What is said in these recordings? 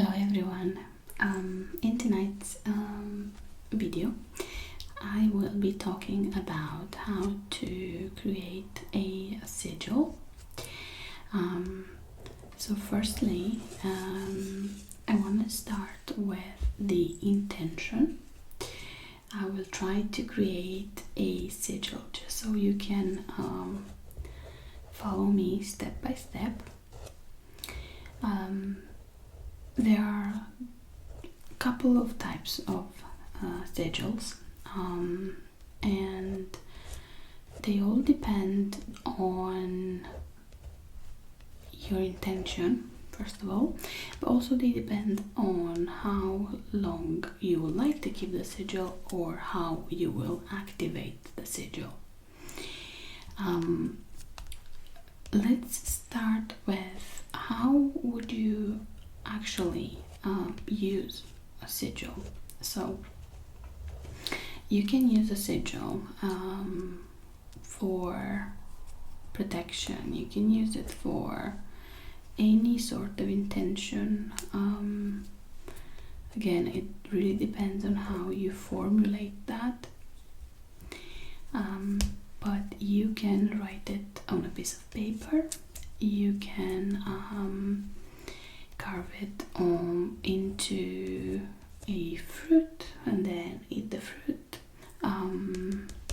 Hello everyone. In tonight's video I will be talking about how to create a sigil. So firstly, I want to start with the intention. I will try to create a sigil just so you can follow me step by step. There are a couple of types of sigils, and they all depend on your intention, first of all, but also they depend on how long you would like to keep the sigil or how you will activate the sigil. Let's start with how would you actually use a sigil. So you can use a sigil for protection. You can use it for any sort of intention. Again, it really depends on how you formulate that, but you can write it on a piece of paper. You can carve it into a fruit and then eat the fruit.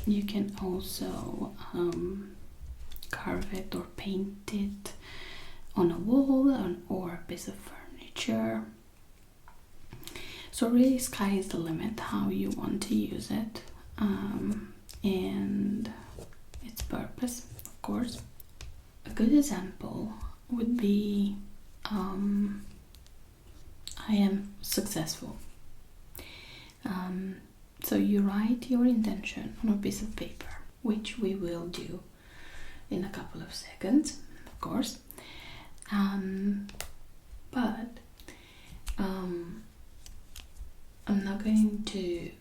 You can also carve it or paint it on a wall or a piece of furniture. So really, sky is the limit how you want to use it, and its purpose, of course. A good example would be I am successful. So you write your intention on a piece of paper, which we will do in a couple of seconds, of course. But I'm not going to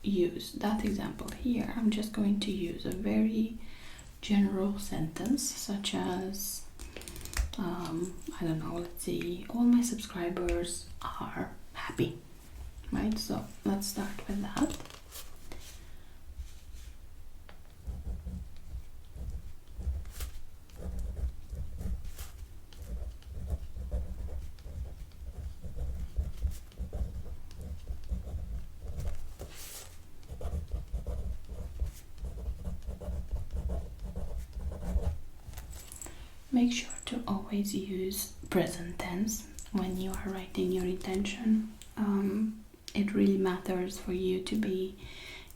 use that example here. I'm just going to use a very general sentence, such as I don't know, let's see, all my subscribers are happy, right? So let's start with that. Make sure to always use present tense when you are writing your intention. It really matters for you to be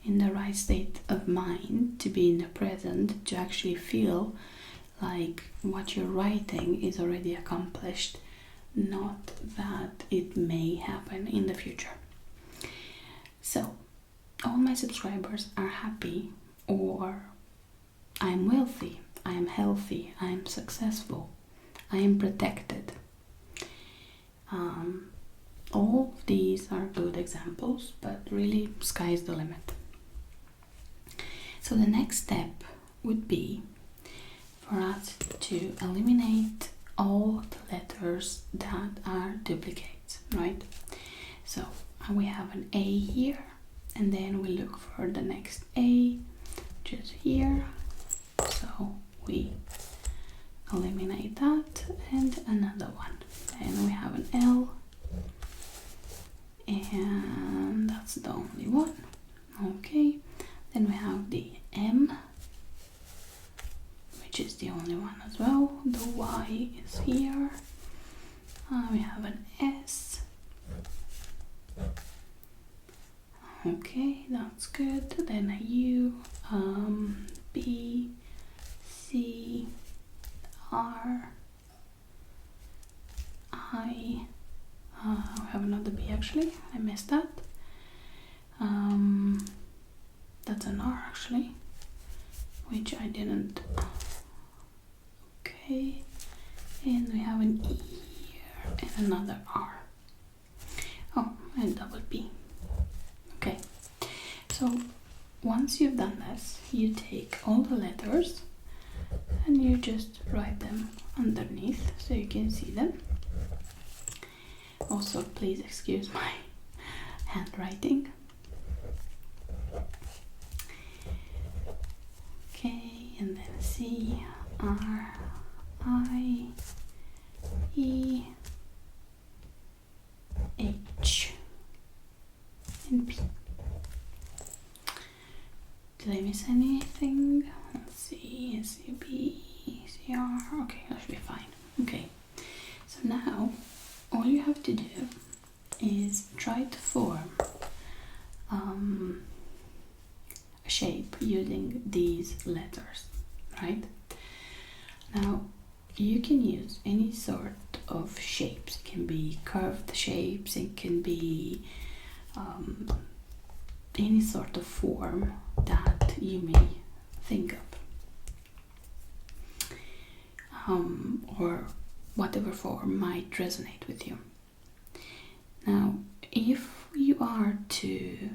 in the right state of mind, to be in the present, to actually feel like what you're writing is already accomplished, not that it may happen in the future. So, all my subscribers are happy, or I'm wealthy, I am healthy, I am successful, I am protected. All of these are good examples, but really sky is the limit. So the next step would be for us to eliminate all the letters that are duplicates, right? So we have an A here, and then we look for the next A just here. So we eliminate that and another one, and we have an L, and that's the only one. Okay, then we have the M, which is the only one as well. The Y is here. We have an S. Okay, that's good. Then a U, B, C, R, I. I have another B actually. I missed that. That's an R actually, which I didn't. Okay, and we have an E here and another R. Oh, and double B. Okay, so once you've done this, you take all the letters and you just write them underneath so you can see them. Also, please excuse my handwriting. Okay, and then C, R, I, E, H, and P. Did I miss anything? Let's see, C, B, C, R. Okay, that should be fine. Okay, so now all you have to do is try to form a shape using these letters, right? Now you can use any sort of shapes. It can be curved shapes, it can be any sort of form that you may think of, or whatever form might resonate with you. Now, if you are to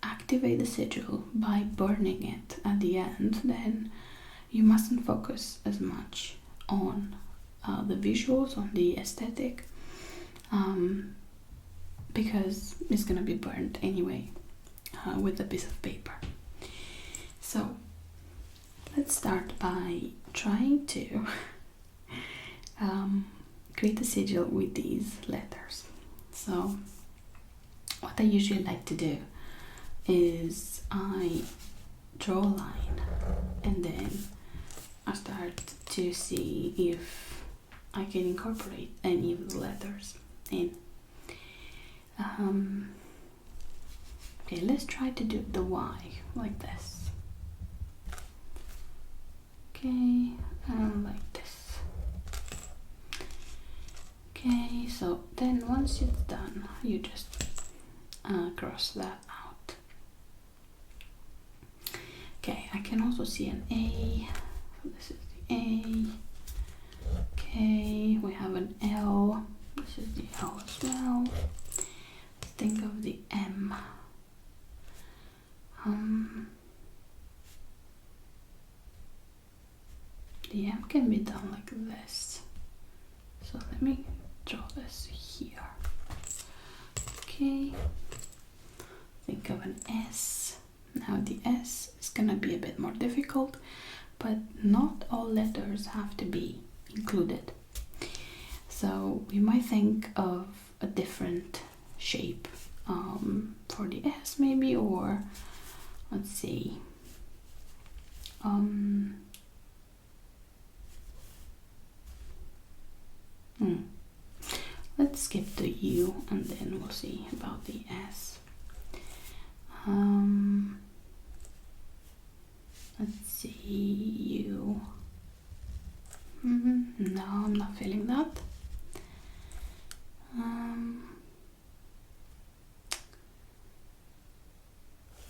activate the sigil by burning it at the end, then you mustn't focus as much on the visuals, on the aesthetic, because it's gonna be burned anyway with a piece of paper. So let's start by trying to create a sigil with these letters. So what I usually like to do is I draw a line and then I start to see if I can incorporate any of the letters in. Okay, let's try to do the Y like this. Okay, and like this. Okay, so then once it's done, you just cross that out. Okay, I can also see an A. So this is the A. Okay, we have an L. This is the L as well. Let's think of the M. The M can be done like this. So let me draw this here. Okay. Think of an S. Now the S is gonna be a bit more difficult, but not all letters have to be included. So we might think of a different shape for the S maybe, or let's see. Let's skip the U and then we'll see about the S. Let's see, U. No, I'm not feeling that.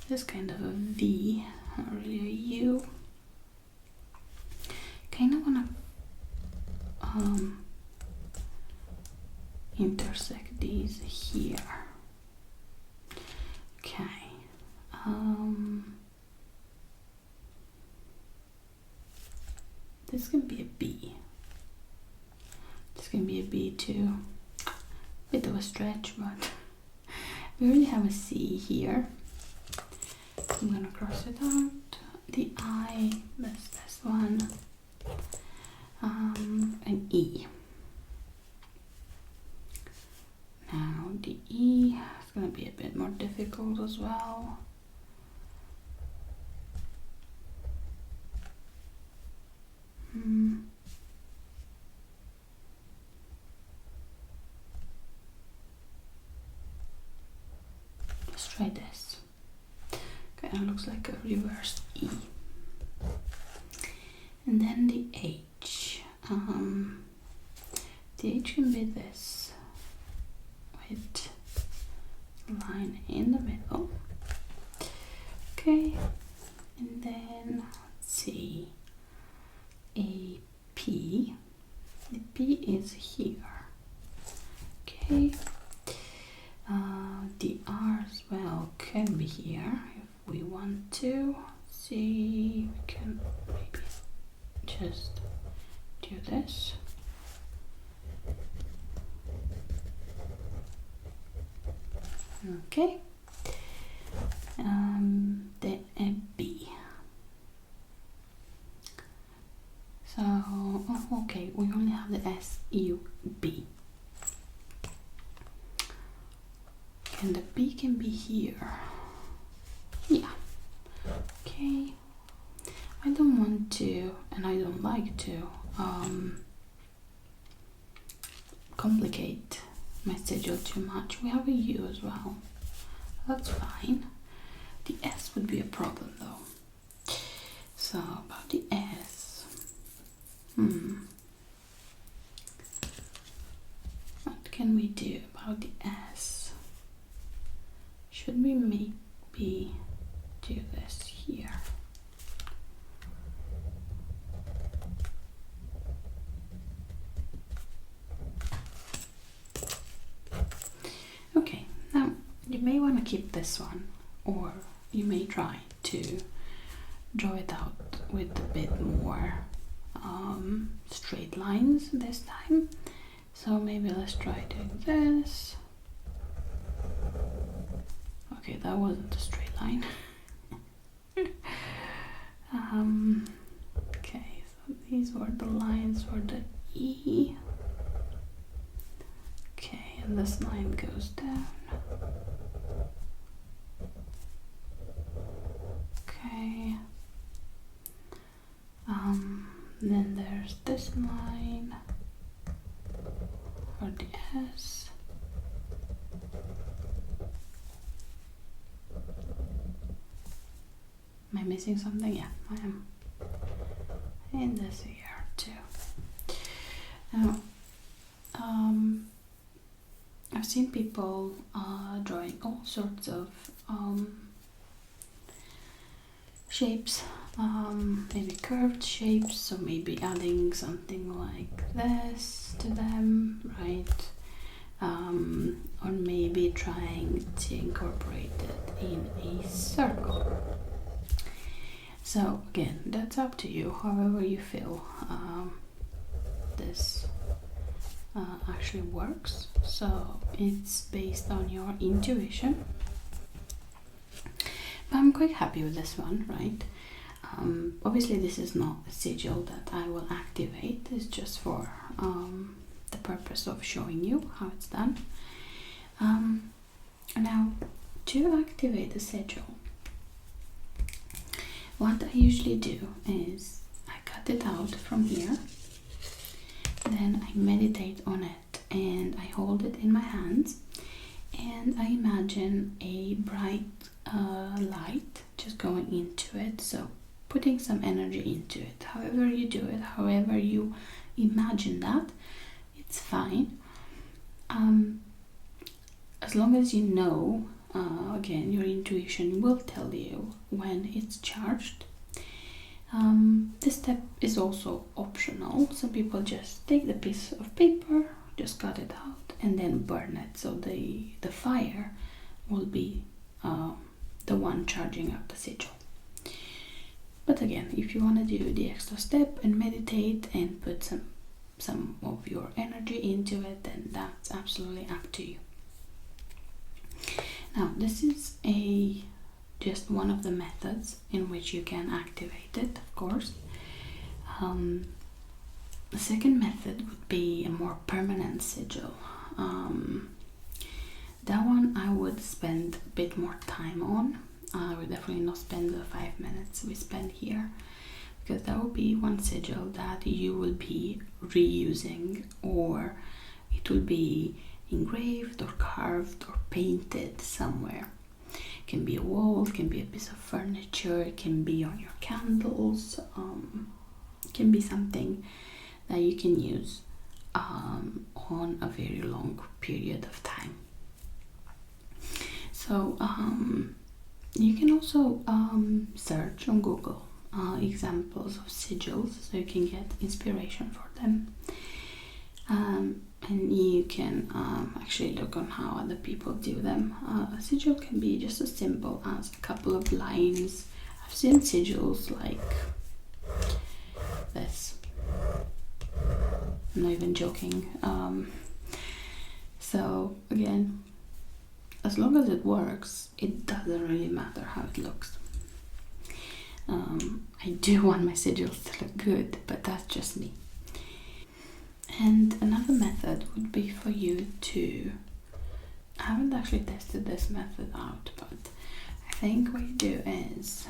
This kind of a V, not really a U. Kind of wanna intersect these here. Okay. This can be a B. This can be a B too. Bit of a stretch, but we already have a C here. I'm gonna cross it out. The I, that's this one. An E. Now the E is gonna be a bit more difficult as well. Let's try this. Okay, it looks like a reversed E. And then the H. The H can be this with line in the middle. Okay, and then let's see, a P. The P is here. Okay, the R as well can be here if we want to. See, we can maybe just do this. Okay. Then a B. So, oh, okay, we only have the S-U-B. And the B can be here. Yeah. Okay. I don't want to, and I don't like to, complicate my sigil too much. We have a U as well. That's fine. The S would be a problem though. So about the S. What can we do about the S? Should we maybe do this here? Okay, now you may want to keep this one, or you may try to draw it out with a bit more straight lines this time. So maybe let's try doing this. Okay, that wasn't a straight line. Okay, so these were the lines for the E. Okay, and this line goes down. Okay. Then there's this line for the S. Am I missing something? Yeah, I am. And this here too. Now, I've seen people drawing all sorts of shapes, maybe curved shapes, so maybe adding something like this to them, right? Or maybe trying to incorporate it in a circle. So again, that's up to you, however you feel this actually works. So it's based on your intuition. But I'm quite happy with this one, right? Obviously this is not a sigil that I will activate, it's just for the purpose of showing you how it's done. Now, to activate the sigil, what I usually do is I cut it out from here, then I meditate on it and I hold it in my hands and I imagine a bright light just going into it, so putting some energy into it. However you do it, however you imagine that, it's fine. As long as you know, again, your intuition will tell you when it's charged. This step is also optional. Some people just take the piece of paper, just cut it out and then burn it, so the fire will be the one charging up the sigil. But again, if you want to do the extra step and meditate and put some of your energy into it, then that's absolutely up to you. Now, this is just one of the methods in which you can activate it, of course. The second method would be a more permanent sigil. That one I would spend a bit more time on. I would definitely not spend the 5 minutes we spend here, because that will be one sigil that you will be reusing, or it will be engraved or carved or painted somewhere. It can be a wall, it can be a piece of furniture, it can be on your candles, it can be something that you can use on a very long period of time. So you can also search on Google examples of sigils, so you can get inspiration for them. And you can actually look on how other people do them. A sigil can be just as simple as a couple of lines. I've seen sigils like this. I'm not even joking. So again, as long as it works, it doesn't really matter how it looks. I do want my sigils to look good, but that's just me. And another method would be for you to, I haven't actually tested this method out, but I think what you do is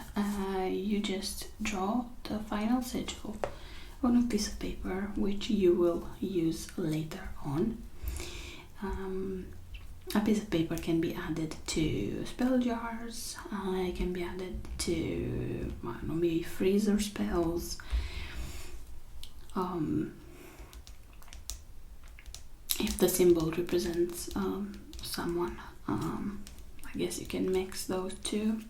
you just draw the final sigil on a piece of paper, which you will use later on. A piece of paper can be added to spell jars, it can be added to, I don't know, maybe freezer spells. If the symbol represents someone, I guess you can mix those two.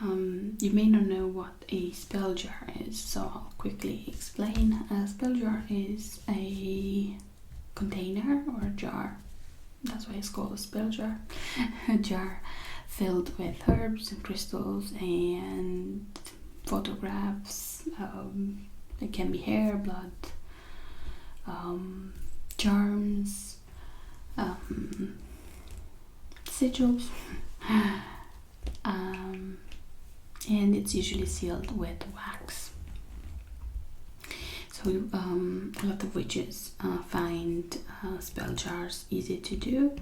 You may not know what a spell jar is, so I'll quickly explain. A spell jar is a container or a jar, that's why it's called a spell jar. A jar filled with herbs and crystals and photographs. It can be hair, blood, charms, sigils, and it's usually sealed with wax. So a lot of witches find spell jars easy to do,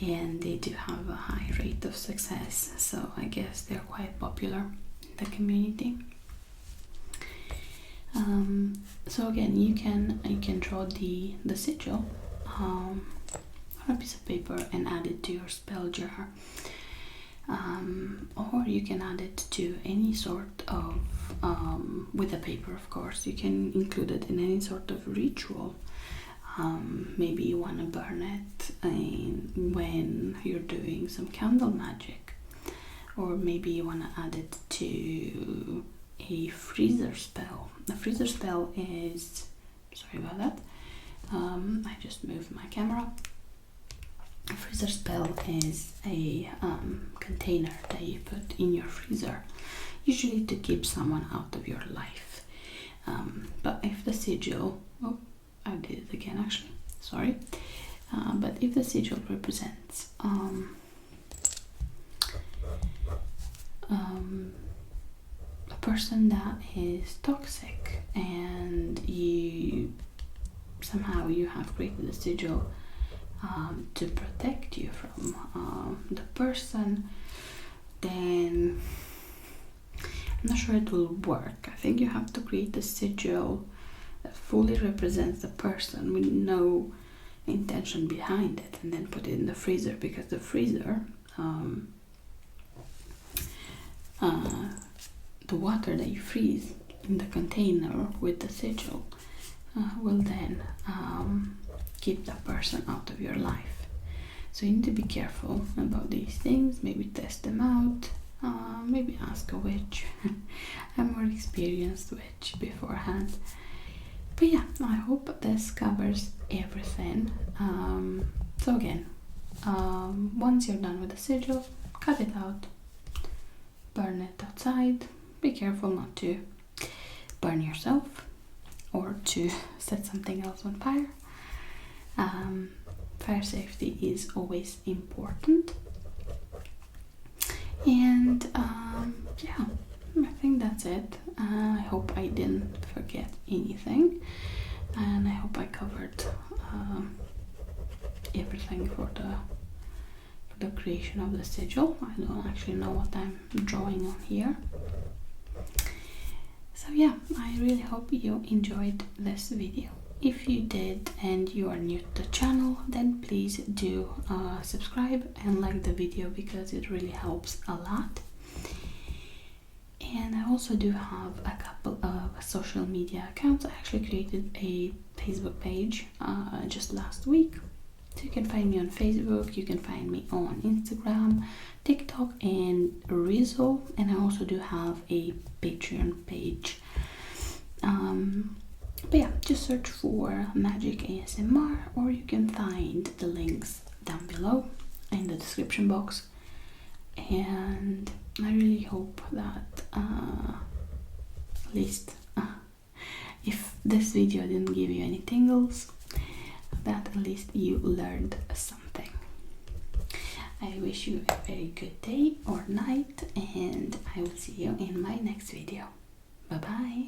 and they do have a high rate of success, so I guess they're quite popular in the community. So again, you can draw the sigil on a piece of paper and add it to your spell jar, or you can add it to any sort of with a paper, of course. You can include it in any sort of ritual. Maybe you want to burn it when you're doing some candle magic, or maybe you want to add it to a freezer spell. A freezer spell is, sorry about that, I just moved my camera. A freezer spell is a container that you put in your freezer, usually to keep someone out of your life. But if the sigil, oh, I did it again actually, sorry. But if the sigil represents a person that is toxic, and you somehow you have created a sigil to protect you from the person, then I'm not sure it will work. I think you have to create a sigil that fully represents the person with no intention behind it, and then put it in the freezer, because the freezer, the water that you freeze in the container with the sigil will then keep that person out of your life. So you need to be careful about these things, maybe test them out, maybe ask a witch, a more experienced witch beforehand. But yeah, I hope this covers everything. So again, once you're done with the sigil, cut it out, burn it outside. Be careful not to burn yourself or to set something else on fire. Fire safety is always important. And yeah, I think that's it. I hope I didn't forget anything, and I hope I covered everything for the creation of the sigil. I don't actually know what I'm drawing on here. So yeah, I really hope you enjoyed this video. If you did and you are new to the channel, then please do subscribe and like the video, because it really helps a lot. And I also do have a couple of social media accounts. I actually created a Facebook page just last week. So you can find me on Facebook, you can find me on Instagram, TikTok and Reels, and I also do have a Patreon page. But yeah, just search for Magick ASMR, or you can find the links down below in the description box. And I really hope that at least if this video didn't give you any tingles, that at least you learned something. I wish you a very good day or night, and I will see you in my next video. Bye bye.